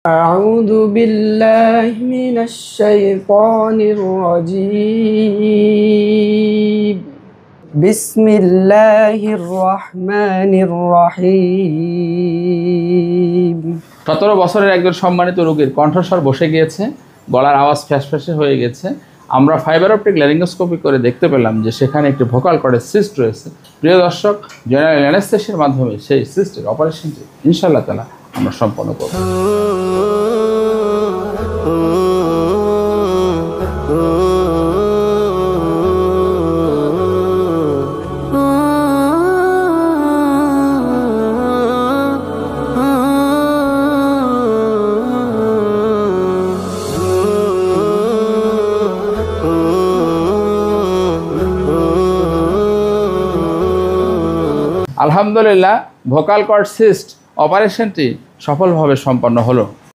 أعوذ بالله من الشيطان الرجيم بسم الله الرحمن الرحيم 17 বছরের একজন সম্মানিত রোগীর কণ্ঠস্বর বসে গিয়েছে, গলার আওয়াজ ফ্যাসফ্যাসে হয়ে গেছে। আমরা ফাইবার অপটিক ল্যারিঙ্গোস্কোপি করে দেখতে পেলাম যে সেখানে একটি ভোকাল কর্ডের সিস্ট রয়েছে। প্রিয় দর্শক, জেনারেল অ্যানেস্থেসিয়ার মাধ্যমে সেই সিস্টের অপারেশনটি ইনশাআল্লাহ তাআলা আমরা সম্পন্ন করব। আলহামদুলিল্লাহ, ভোকাল কর্ড সিস্ট অপারেশনটি সফলভাবে সম্পন্ন হলো।